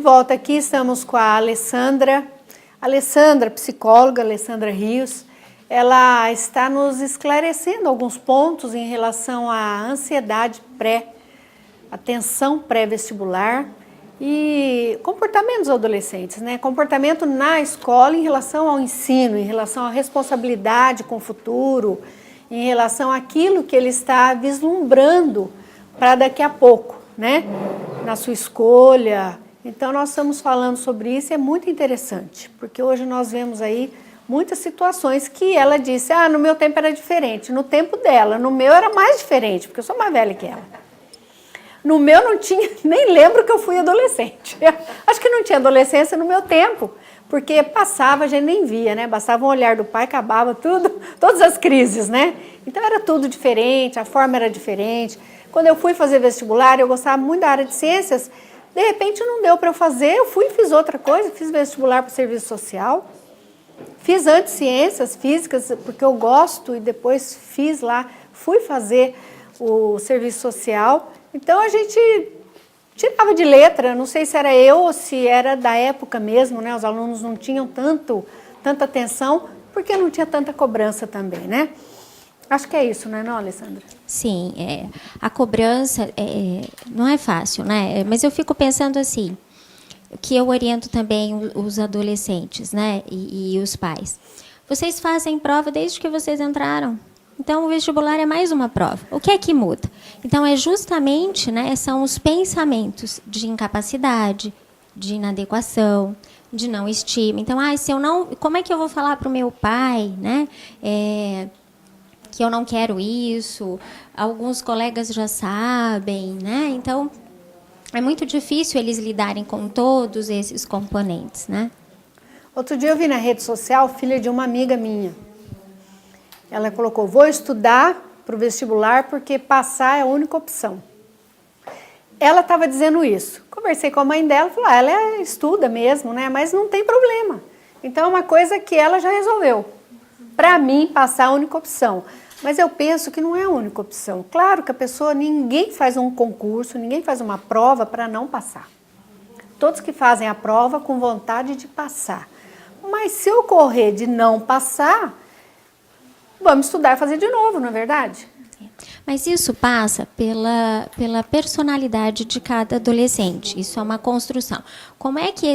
volta aqui, estamos com a Alessandra. Alessandra, psicóloga, Alessandra Rios, ela está nos esclarecendo alguns pontos em relação à ansiedade a tensão pré-vestibular e comportamento dos adolescentes, né? Comportamento na escola em relação ao ensino, em relação à responsabilidade com o futuro, em relação àquilo que ele está vislumbrando para daqui a pouco, né? Na sua escolha. Então, nós estamos falando sobre isso e é muito interessante, porque hoje nós vemos aí muitas situações que ela disse, no meu tempo era diferente, no tempo dela, no meu era mais diferente, porque eu sou mais velha que ela. No meu não tinha, nem lembro que eu fui adolescente. Acho que não tinha adolescência no meu tempo, porque passava, a gente nem via, né? Bastava um olhar do pai, acabava tudo, todas as crises, né? Então era tudo diferente, a forma era diferente. Quando eu fui fazer vestibular, eu gostava muito da área de ciências, de repente não deu para eu fazer, eu fui e fiz outra coisa, fiz vestibular para o serviço social, fiz antes ciências físicas, porque eu gosto, e depois fiz lá, fui fazer o serviço social. Então a gente tirava de letra, não sei se era eu ou se era da época mesmo, né? Os alunos não tinham tanta atenção, porque não tinha tanta cobrança também, né? Acho que é isso, não é, não, Alessandra? Sim, a cobrança não é fácil, né? Mas eu fico pensando assim, que eu oriento também os adolescentes, né? E os pais. Vocês fazem prova desde que vocês entraram. Então, o vestibular é mais uma prova. O que é que muda? Então, é justamente, né, são os pensamentos de incapacidade, de inadequação, de não estima. Então, se eu não, como é que eu vou falar para o meu pai, né? Que eu não quero isso, alguns colegas já sabem, né? Então, é muito difícil eles lidarem com todos esses componentes, né? Outro dia eu vi na rede social, filha de uma amiga minha. Ela colocou, vou estudar para o vestibular porque passar é a única opção. Ela estava dizendo isso. Conversei com a mãe dela, falou, ela estuda mesmo, né? Mas não tem problema. Então, é uma coisa que ela já resolveu. Para mim, passar é a única opção. Mas eu penso que não é a única opção. Claro que a pessoa, ninguém faz um concurso, ninguém faz uma prova para não passar. Todos que fazem a prova com vontade de passar. Mas se ocorrer de não passar, vamos estudar e fazer de novo, não é verdade? Mas isso passa pela personalidade de cada adolescente. Isso é uma construção. Como é que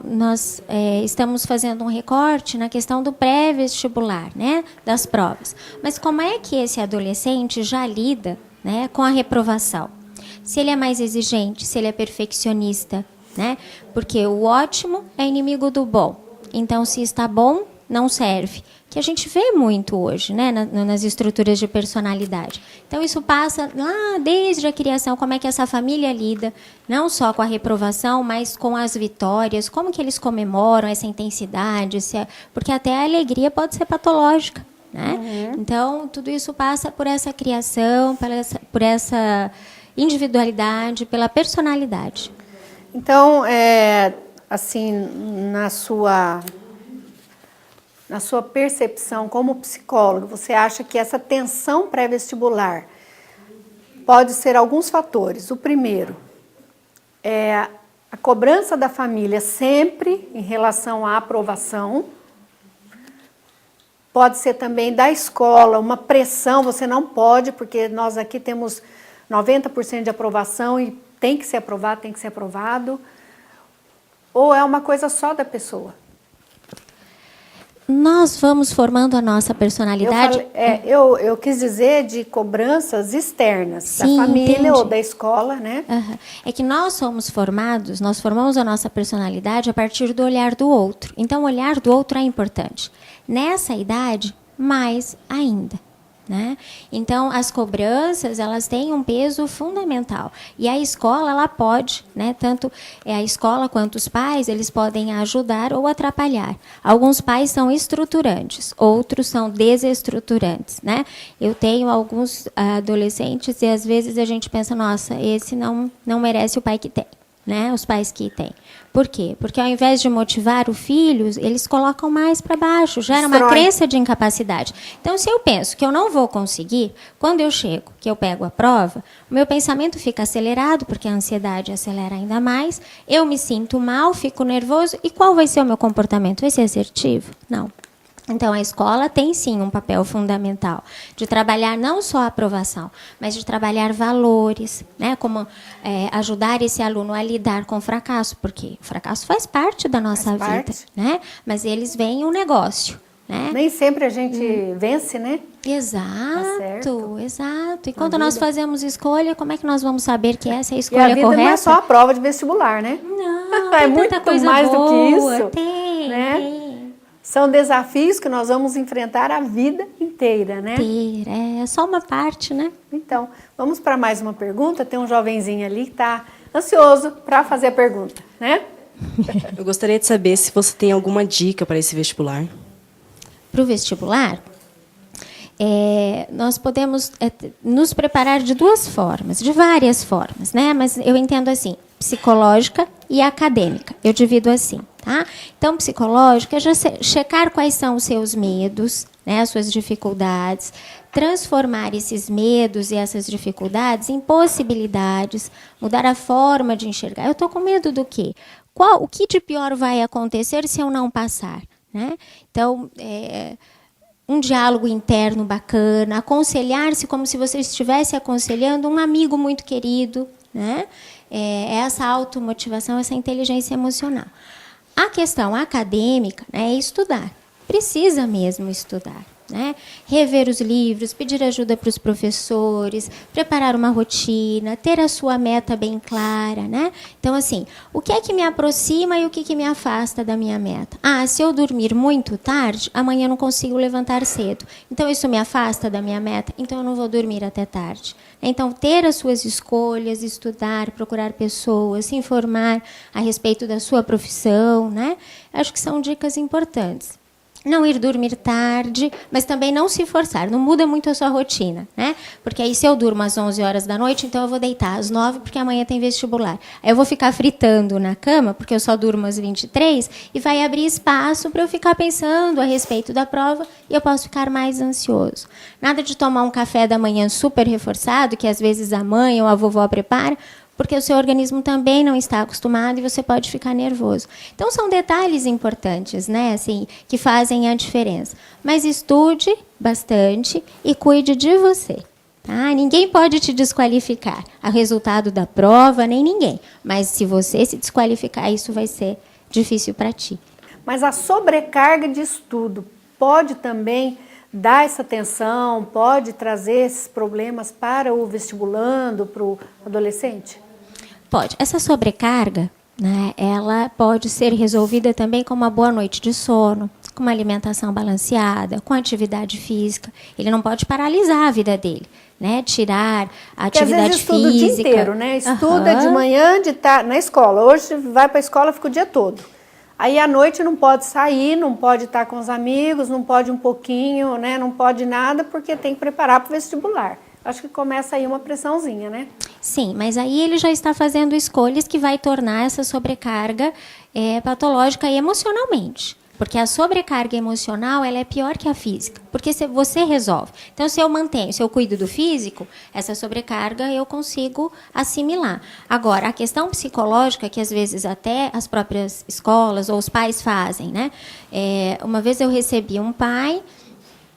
nós estamos fazendo um recorte na questão do pré-vestibular, né, das provas. Mas como é que esse adolescente já lida, né, com a reprovação? Se ele é mais exigente, se ele é perfeccionista, né? Porque o ótimo é inimigo do bom. Então, se está bom, não serve. Que a gente vê muito hoje, né, nas estruturas de personalidade. Então, isso passa lá desde a criação, como é que essa família lida, não só com a reprovação, mas com as vitórias, como que eles comemoram essa intensidade, porque até a alegria pode ser patológica, né? Uhum. Então, tudo isso passa por essa criação, por essa individualidade, pela personalidade. Então, assim, na sua percepção como psicólogo, você acha que essa tensão pré-vestibular pode ser alguns fatores. O primeiro é a cobrança da família sempre em relação à aprovação. Pode ser também da escola, uma pressão, você não pode, porque nós aqui temos 90% de aprovação e tem que ser aprovado, tem que ser aprovado. Ou é uma coisa só da pessoa? Nós vamos formando a nossa personalidade. Eu quis dizer de cobranças externas, sim, da família, entendi, ou da escola, né? Uhum. É que nós formamos a nossa personalidade a partir do olhar do outro. Então, o olhar do outro é importante. Nessa idade, mais ainda. Né? Então, as cobranças, elas têm um peso fundamental. E a escola, ela pode, né? Tanto a escola quanto os pais, eles podem ajudar ou atrapalhar. Alguns pais são estruturantes, outros são desestruturantes, né? Eu tenho alguns adolescentes e, às vezes, a gente pensa, nossa, esse não merece o pai que tem. né, os pais que têm. Por quê? Porque ao invés de motivar o filho, eles colocam mais para baixo, gera uma crença de incapacidade. Então, se eu penso que eu não vou conseguir, quando eu chego, que eu pego a prova, o meu pensamento fica acelerado, porque a ansiedade acelera ainda mais, eu me sinto mal, fico nervoso, e qual vai ser o meu comportamento? Vai ser assertivo? Não. Então, a escola tem, sim, um papel fundamental de trabalhar não só a aprovação, mas de trabalhar valores, né? Como ajudar esse aluno a lidar com o fracasso, porque o fracasso faz parte da nossa vida, né? Mas eles veem um negócio, né? Nem sempre a gente vence, né? Exato, exato. E quando nós fazemos escolha, como é que nós vamos saber que essa é a escolha correta? E a vida correta? não é só a prova de vestibular, né? Não, é muito coisa mais boa. do que isso. Tem, né? tem. São desafios que nós vamos enfrentar a vida inteira, né? É só uma parte, né? Então, vamos para mais uma pergunta. Tem um jovenzinho ali que está ansioso para fazer a pergunta, né? Eu gostaria de saber se você tem alguma dica para esse vestibular. Para o vestibular, nós podemos nos preparar de duas formas, de várias formas, né? Mas eu entendo assim, psicológica e acadêmica. Eu divido assim, tá? Então, psicológica é já checar quais são os seus medos, né, as suas dificuldades, transformar esses medos e essas dificuldades em possibilidades, mudar a forma de enxergar. Eu estou com medo do quê? O que de pior vai acontecer se eu não passar? Né? Então, um diálogo interno bacana, aconselhar-se como se você estivesse aconselhando um amigo muito querido, né? Essa automotivação, essa inteligência emocional. A questão acadêmica, né, é estudar. Precisa mesmo estudar. Né? Rever os livros, pedir ajuda para os professores, preparar uma rotina, ter a sua meta bem clara. Né? Então, assim, o que é que me aproxima e o que me afasta da minha meta? Se eu dormir muito tarde, amanhã eu não consigo levantar cedo. Então, isso me afasta da minha meta, então eu não vou dormir até tarde. Então, ter as suas escolhas, estudar, procurar pessoas, se informar a respeito da sua profissão, né? Acho que são dicas importantes. Não ir dormir tarde, mas também não se forçar. Não muda muito a sua rotina, né? Porque aí se eu durmo às 11 horas da noite, então eu vou deitar às 9 porque amanhã tem vestibular. Aí eu vou ficar fritando na cama, porque eu só durmo às 23, e vai abrir espaço para eu ficar pensando a respeito da prova e eu posso ficar mais ansioso. Nada de tomar um café da manhã super reforçado, que às vezes a mãe ou a vovó prepara, porque o seu organismo também não está acostumado e você pode ficar nervoso. Então, são detalhes importantes, né, assim, que fazem a diferença. Mas estude bastante e cuide de você. Tá? Ninguém pode te desqualificar. O resultado da prova, nem ninguém. Mas se você se desqualificar, isso vai ser difícil para ti. Mas a sobrecarga de estudo pode também dar essa tensão, pode trazer esses problemas para o vestibulando, para o adolescente? Pode. Essa sobrecarga, né, ela pode ser resolvida também com uma boa noite de sono, com uma alimentação balanceada, com atividade física. Ele não pode paralisar a vida dele, né? Tirar a atividade física. Às vezes estuda o dia inteiro, né? Estuda de manhã, de tarde, na escola. Hoje vai para a escola, fica o dia todo. Aí à noite não pode sair, não pode estar com os amigos, não pode um pouquinho, né? Não pode nada porque tem que preparar para o vestibular. Acho que começa aí uma pressãozinha, né? Sim, mas aí ele já está fazendo escolhas que vai tornar essa sobrecarga patológica emocionalmente. Porque a sobrecarga emocional ela é pior que a física, porque você resolve. Então, se eu cuido do físico, essa sobrecarga eu consigo assimilar. Agora, a questão psicológica, que às vezes até as próprias escolas ou os pais fazem, né? Uma vez eu recebi um pai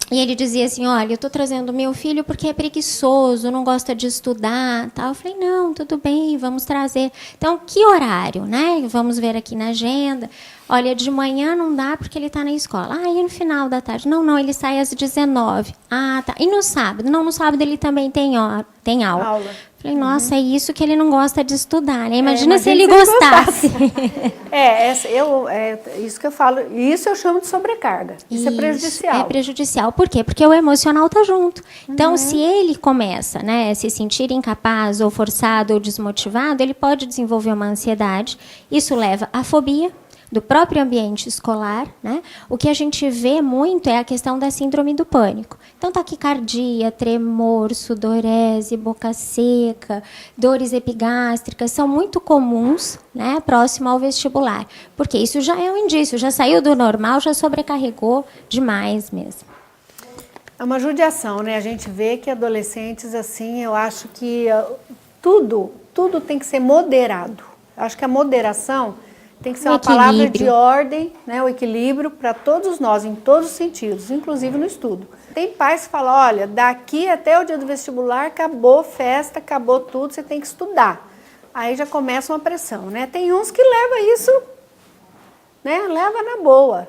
e ele dizia assim, olha, eu estou trazendo meu filho porque é preguiçoso, não gosta de estudar, tal. Eu falei, não, tudo bem, vamos trazer. Então, que horário, né? Vamos ver aqui na agenda. Olha, de manhã não dá porque ele está na escola. E no final da tarde? Não, ele sai às 19. Tá. E no sábado? Não, no sábado ele também tem aula. Falei, nossa, é isso que ele não gosta de estudar, né? Imagina se ele gostasse. Isso que eu falo, isso eu chamo de sobrecarga. Isso é prejudicial. É prejudicial. Por quê? Porque o emocional está junto. Então, se ele começa, né, a se sentir incapaz, ou forçado, ou desmotivado, ele pode desenvolver uma ansiedade. Isso leva à fobia. do próprio ambiente escolar, né? O que a gente vê muito é a questão da síndrome do pânico. Então, taquicardia, tremor, sudorese, boca seca, dores epigástricas são muito comuns, né, próximo ao vestibular, porque isso já é um indício, já saiu do normal, já sobrecarregou demais mesmo. É uma judiação, né? A gente vê que adolescentes, assim, eu acho que tudo tem que ser moderado. Acho que a moderação tem que ser uma palavra de ordem, né? O equilíbrio para todos nós, em todos os sentidos, inclusive no estudo. Tem pais que falam, olha, daqui até o dia do vestibular, acabou festa, acabou tudo, você tem que estudar. Aí já começa uma pressão, né? Tem uns que levam isso, né? Leva na boa,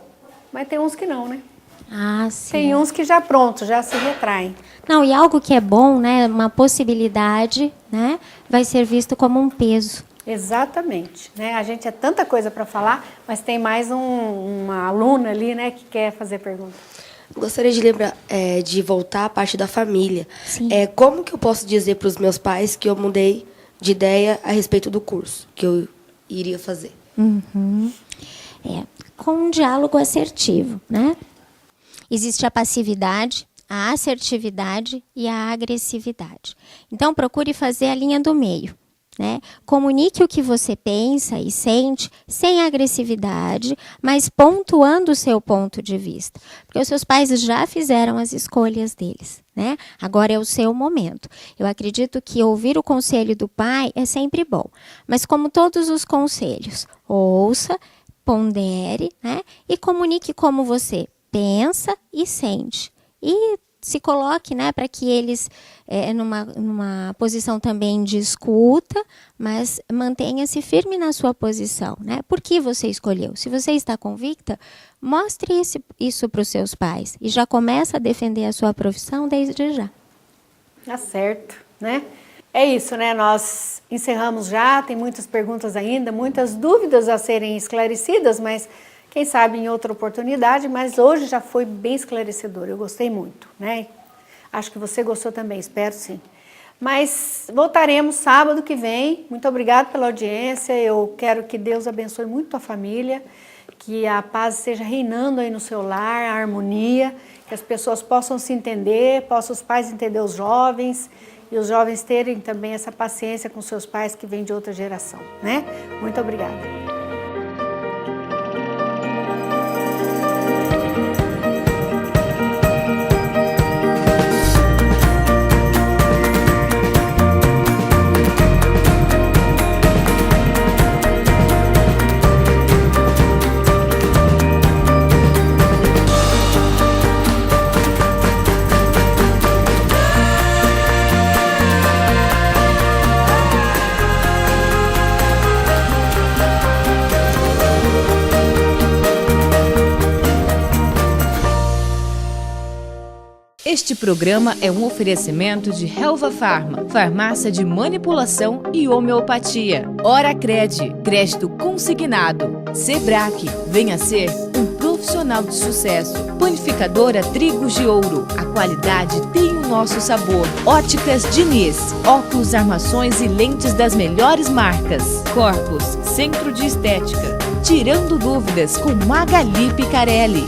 mas tem uns que não, né? Ah, sim. Tem uns que já pronto, já se retraem. Não, e algo que é bom, né, uma possibilidade, né, vai ser visto como um peso. Exatamente, né? A gente é tanta coisa para falar, mas tem mais uma aluna ali, né, que quer fazer pergunta. Gostaria de lembrar, de voltar à parte da família. Sim. Como que eu posso dizer para os meus pais que eu mudei de ideia a respeito do curso que eu iria fazer? Uhum. Com um diálogo assertivo, né? Existe a passividade, a assertividade e a agressividade. Então, procure fazer a linha do meio, né? Comunique o que você pensa e sente sem agressividade, mas pontuando o seu ponto de vista. Porque os seus pais já fizeram as escolhas deles, né? Agora é o seu momento. Eu acredito que ouvir o conselho do pai é sempre bom. Mas como todos os conselhos, ouça, pondere, né? E comunique como você pensa e sente. E se coloque, né, para que eles, numa posição também de escuta, mas mantenha-se firme na sua posição, né? Por que você escolheu? Se você está convicta, mostre isso para os seus pais e já começa a defender a sua profissão desde já. Tá certo, né? É isso, né? Nós encerramos já, tem muitas perguntas ainda, muitas dúvidas a serem esclarecidas, mas quem sabe em outra oportunidade, mas hoje já foi bem esclarecedor, eu gostei muito, né? Acho que você gostou também, espero sim. Mas voltaremos sábado que vem, muito obrigada pela audiência, eu quero que Deus abençoe muito a família, que a paz esteja reinando aí no seu lar, a harmonia, que as pessoas possam se entender, possam os pais entender os jovens, e os jovens terem também essa paciência com seus pais que vêm de outra geração, né? Muito obrigada. Este programa é um oferecimento de Helva Pharma, farmácia de manipulação e homeopatia. Oracred, crédito consignado. Sebrae, venha ser um profissional de sucesso. Panificadora Trigos de Ouro, a qualidade tem o nosso sabor. Óticas Diniz, óculos, armações e lentes das melhores marcas. Corpus, centro de estética. Tirando dúvidas com Magali Picarelli.